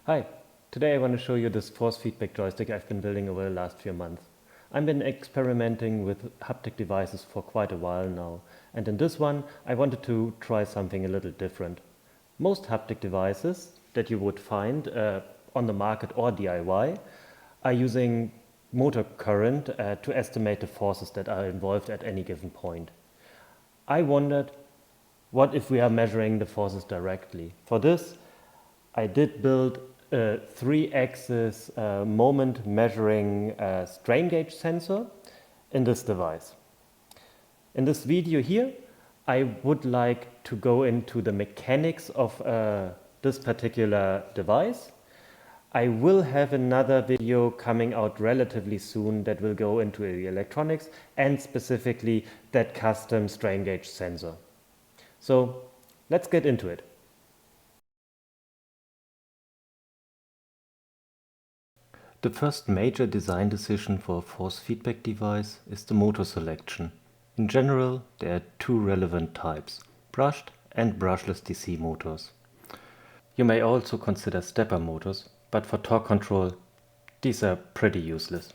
Hi, today I want to show you this force feedback joystick I've been building over the last few months. I've been experimenting with haptic devices for quite a while now, and in this one I wanted to try something a little different. Most haptic devices that you would find on the market or DIY are using motor current to estimate the forces that are involved at any given point. I wondered, what if we are measuring the forces directly? For this, I did build a 3-axis moment measuring strain gauge sensor in this device. In this video here, I would like to go into the mechanics of this particular device. I will have another video coming out relatively soon that will go into the electronics and specifically that custom strain gauge sensor. So let's get into it. The first major design decision for a force feedback device is the motor selection. In general, there are two relevant types, brushed and brushless DC motors. You may also consider stepper motors, but for torque control, these are pretty useless.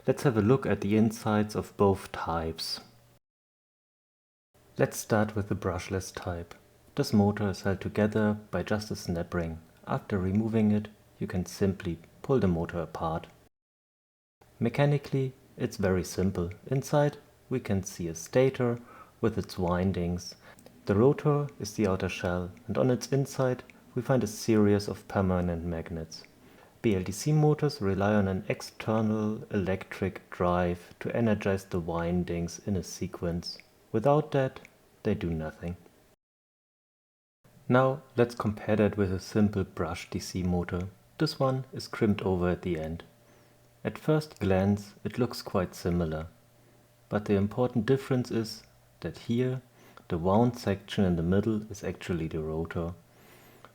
Let's have a look at the insides of both types. Let's start with the brushless type. This motor is held together by just a snap ring. After removing it, you can simply pull the motor apart. Mechanically, it's very simple. Inside, we can see a stator with its windings. The rotor is the outer shell, and on its inside, we find a series of permanent magnets. BLDC motors rely on an external electric drive to energize the windings in a sequence. Without that, they do nothing. Now let's compare that with a simple brush DC motor. This one is crimped over at the end. At first glance it looks quite similar, but the important difference is that here the wound section in the middle is actually the rotor,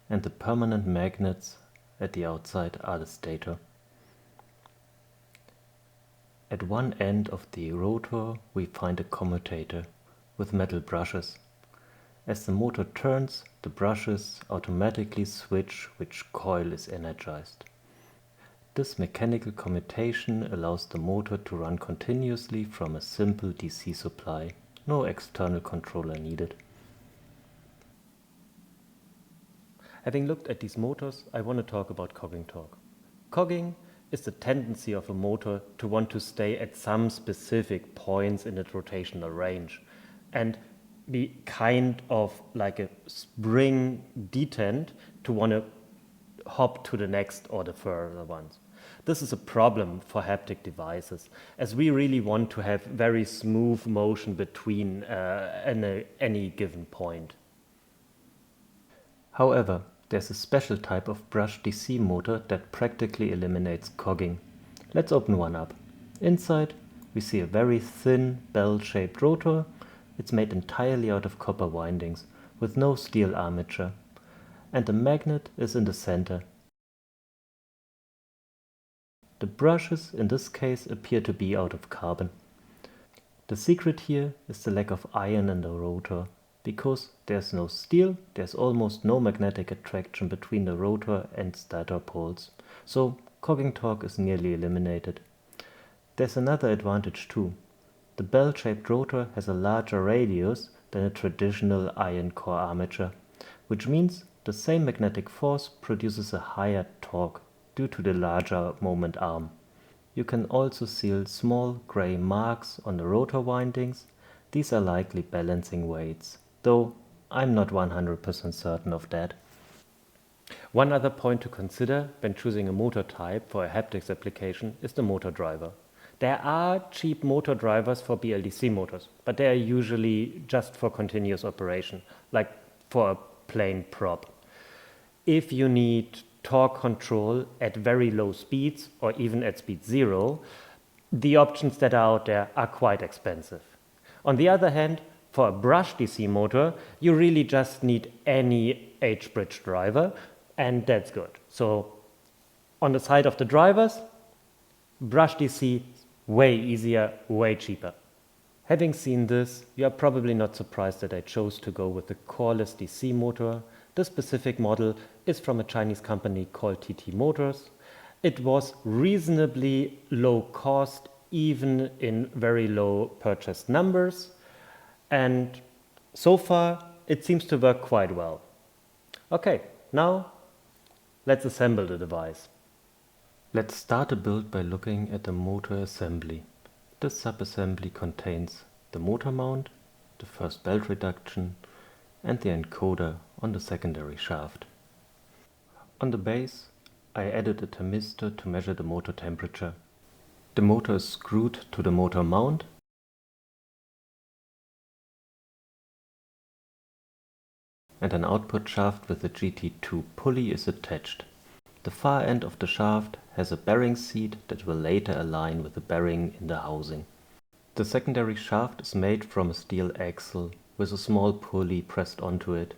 and the permanent magnets at the outside are the stator. At one end of the rotor we find a commutator with metal brushes. As the motor turns, the brushes automatically switch which coil is energized. This mechanical commutation allows the motor to run continuously from a simple DC supply. No external controller needed. Having looked at these motors, I want to talk about cogging torque. Cogging is the tendency of a motor to want to stay at some specific points in its rotational range and be kind of like a spring detent to want to hop to the next or the further ones. This is a problem for haptic devices, as we really want to have very smooth motion between any given point. However, there's a special type of brush DC motor that practically eliminates cogging. Let's open one up. Inside, we see a very thin bell-shaped rotor. It's made entirely out of copper windings, with no steel armature. And the magnet is in the center. The brushes in this case appear to be out of carbon. The secret here is the lack of iron in the rotor. Because there's no steel, there's almost no magnetic attraction between the rotor and stator poles. So cogging torque is nearly eliminated. There's another advantage too. The bell-shaped rotor has a larger radius than a traditional iron core armature, which means the same magnetic force produces a higher torque due to the larger moment arm. You can also see small gray marks on the rotor windings. These are likely balancing weights, though I'm not 100% certain of that. One other point to consider when choosing a motor type for a haptics application is the motor driver. There are cheap motor drivers for BLDC motors, but they are usually just for continuous operation, like for a plain prop. If you need torque control at very low speeds or even at speed 0, the options that are out there are quite expensive. On the other hand, for a brush DC motor, you really just need any H-bridge driver, and that's good. So on the side of the drivers, brush DC, way easier, way cheaper. Having seen this, you are probably not surprised that I chose to go with the coreless DC motor This specific model is from a Chinese company called TT Motors. It was reasonably low cost, even in very low purchase numbers, and so far it seems to work quite well. Okay, now let's assemble the device. Let's start a build by looking at the motor assembly. This subassembly contains the motor mount, the first belt reduction, and the encoder on the secondary shaft. On the base, I added a thermistor to measure the motor temperature. The motor is screwed to the motor mount and an output shaft with a GT2 pulley is attached. The far end of the shaft has a bearing seat that will later align with the bearing in the housing. The secondary shaft is made from a steel axle with a small pulley pressed onto it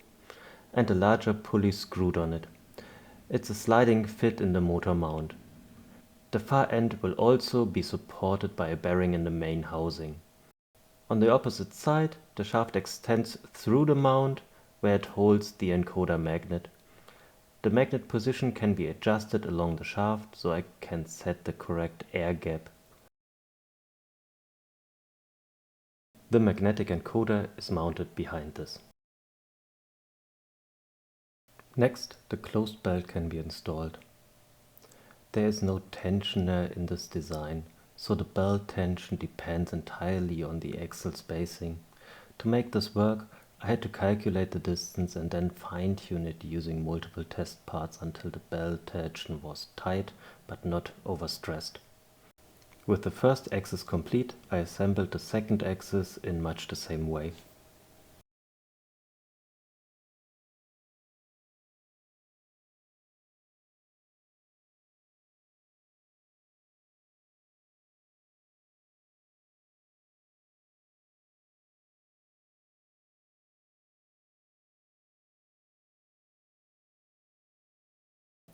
and a larger pulley screwed on it. It's a sliding fit in the motor mount. The far end will also be supported by a bearing in the main housing. On the opposite side, the shaft extends through the mount where it holds the encoder magnet. The magnet position can be adjusted along the shaft so I can set the correct air gap. The magnetic encoder is mounted behind this. Next, the closed belt can be installed. There is no tensioner in this design, so the belt tension depends entirely on the axle spacing. To make this work, I had to calculate the distance and then fine-tune it using multiple test parts until the belt tension was tight but not overstressed. With the first axis complete, I assembled the second axis in much the same way.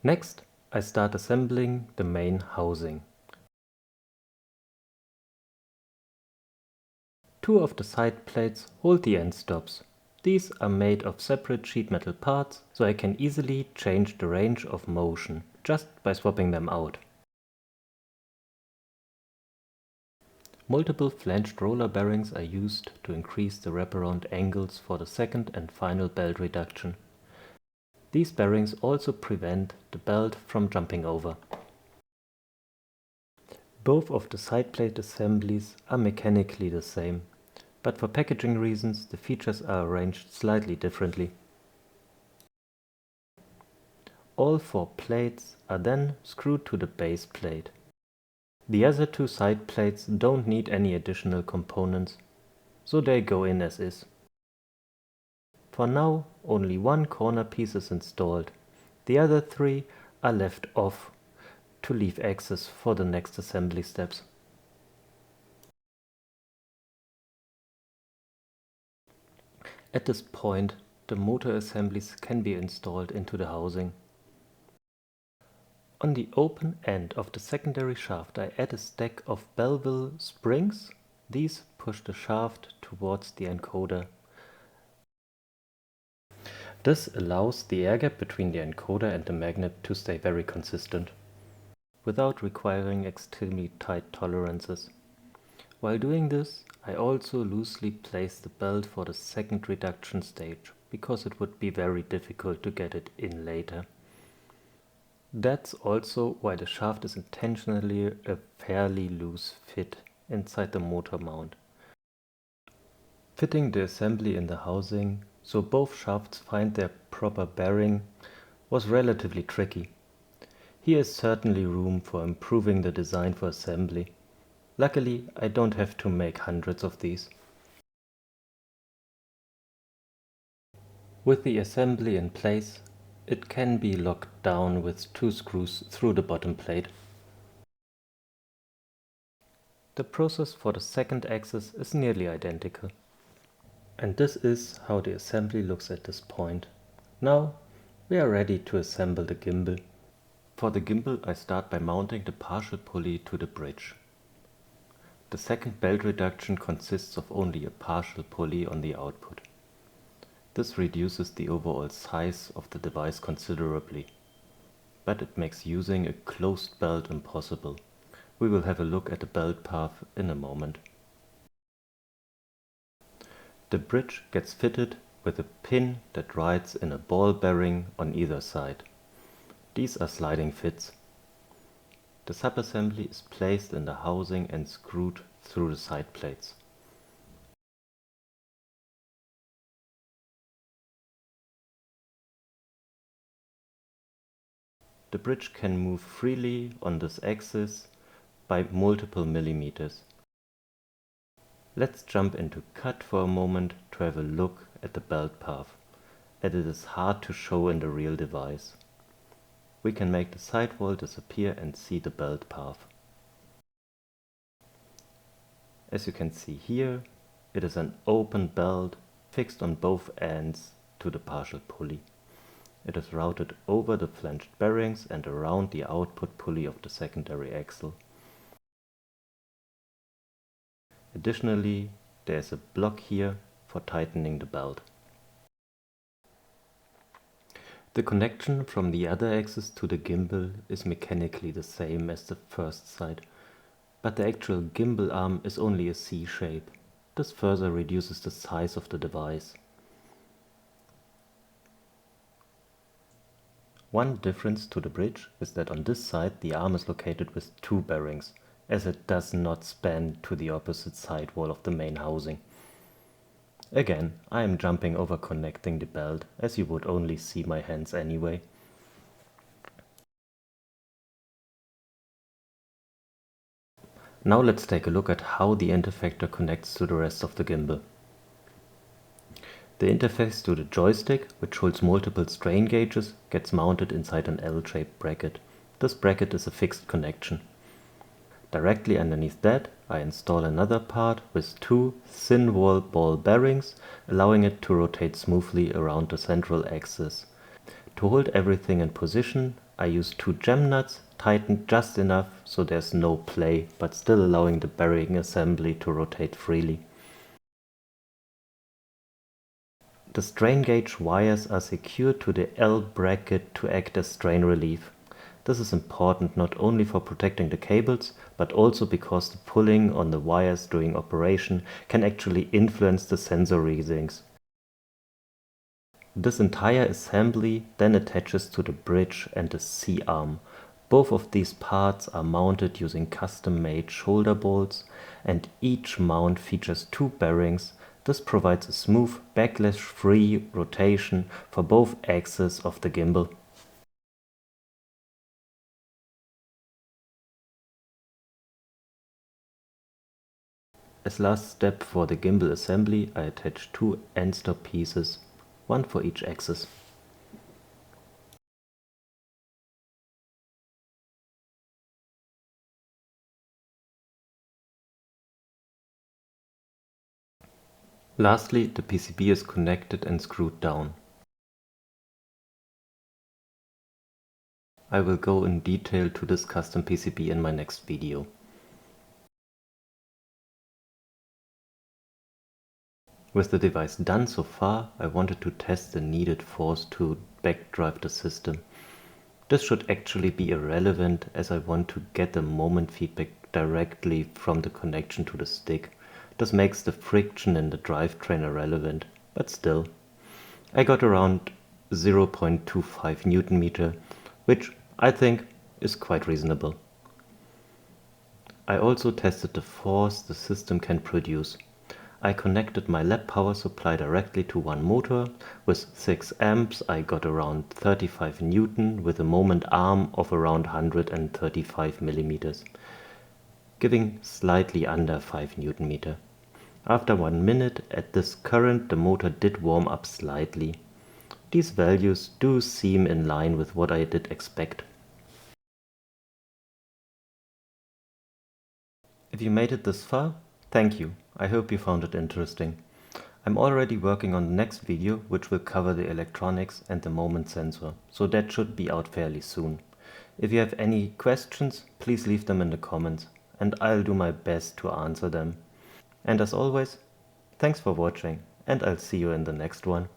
Next, I start assembling the main housing. Two of the side plates hold the end stops. These are made of separate sheet metal parts, so I can easily change the range of motion just by swapping them out. Multiple flanged roller bearings are used to increase the wraparound angles for the second and final belt reduction. These bearings also prevent the belt from jumping over. Both of the side plate assemblies are mechanically the same, but for packaging reasons the features are arranged slightly differently. All four plates are then screwed to the base plate. The other two side plates don't need any additional components, so they go in as is. For now, only one corner piece is installed. The other three are left off to leave access for the next assembly steps. At this point, the motor assemblies can be installed into the housing. On the open end of the secondary shaft I add a stack of Belleville springs. These push the shaft towards the encoder. This allows the air gap between the encoder and the magnet to stay very consistent, without requiring extremely tight tolerances. While doing this, I also loosely place the belt for the second reduction stage, because it would be very difficult to get it in later. That's also why the shaft is intentionally a fairly loose fit inside the motor mount. Fitting the assembly in the housing so both shafts find their proper bearing was relatively tricky. Here is certainly room for improving the design for assembly. Luckily, I don't have to make hundreds of these. With the assembly in place, it can be locked down with two screws through the bottom plate. The process for the second axis is nearly identical. And this is how the assembly looks at this point. Now we are ready to assemble the gimbal. For the gimbal I start by mounting the partial pulley to the bridge. The second belt reduction consists of only a partial pulley on the output. This reduces the overall size of the device considerably, but it makes using a closed belt impossible. We will have a look at the belt path in a moment. The bridge gets fitted with a pin that rides in a ball bearing on either side. These are sliding fits. The subassembly is placed in the housing and screwed through the side plates. The bridge can move freely on this axis by multiple millimeters. Let's jump into cut for a moment to have a look at the belt path, as it is hard to show in the real device. We can make the sidewall disappear and see the belt path. As you can see here, it is an open belt fixed on both ends to the partial pulley. It is routed over the flanged bearings and around the output pulley of the secondary axle. Additionally, there is a block here for tightening the belt. The connection from the other axis to the gimbal is mechanically the same as the first side, but the actual gimbal arm is only a C shape. This further reduces the size of the device. One difference to the bridge is that on this side the arm is located with two bearings, as it does not span to the opposite side wall of the main housing. Again, I am jumping over connecting the belt, as you would only see my hands anyway. Now let's take a look at how the end-effector connects to the rest of the gimbal. The interface to the joystick, which holds multiple strain gauges, gets mounted inside an L-shaped bracket. This bracket is a fixed connection. Directly underneath that, I install another part with two thin-wall ball bearings, allowing it to rotate smoothly around the central axis. To hold everything in position, I use two gem nuts, tightened just enough so there's no play, but still allowing the bearing assembly to rotate freely. The strain gauge wires are secured to the L bracket to act as strain relief. This is important not only for protecting the cables, but also because the pulling on the wires during operation can actually influence the sensor readings. This entire assembly then attaches to the bridge and the C-arm. Both of these parts are mounted using custom-made shoulder bolts, and each mount features two bearings. This provides a smooth, backlash-free rotation for both axes of the gimbal. As last step for the gimbal assembly, I attach two end stop pieces, one for each axis. Lastly, the PCB is connected and screwed down. I will go in detail to this custom PCB in my next video. With the device done so far, I wanted to test the needed force to backdrive the system. This should actually be irrelevant, as I want to get the moment feedback directly from the connection to the stick. This makes the friction in the drivetrain irrelevant, but still. I got around 0.25 Newton meter, which I think is quite reasonable. I also tested the force the system can produce. I connected my lab power supply directly to one motor. With 6 amps I got around 35 Newton with a moment arm of around 135 millimeters, giving slightly under 5 Newton meter. After 1 minute at this current the motor did warm up slightly. These values do seem in line with what I did expect. If you made it this far, thank you. I hope you found it interesting. I'm already working on the next video, which will cover the electronics and the moment sensor, so that should be out fairly soon. If you have any questions, please leave them in the comments, and I'll do my best to answer them. And as always, thanks for watching, and I'll see you in the next one.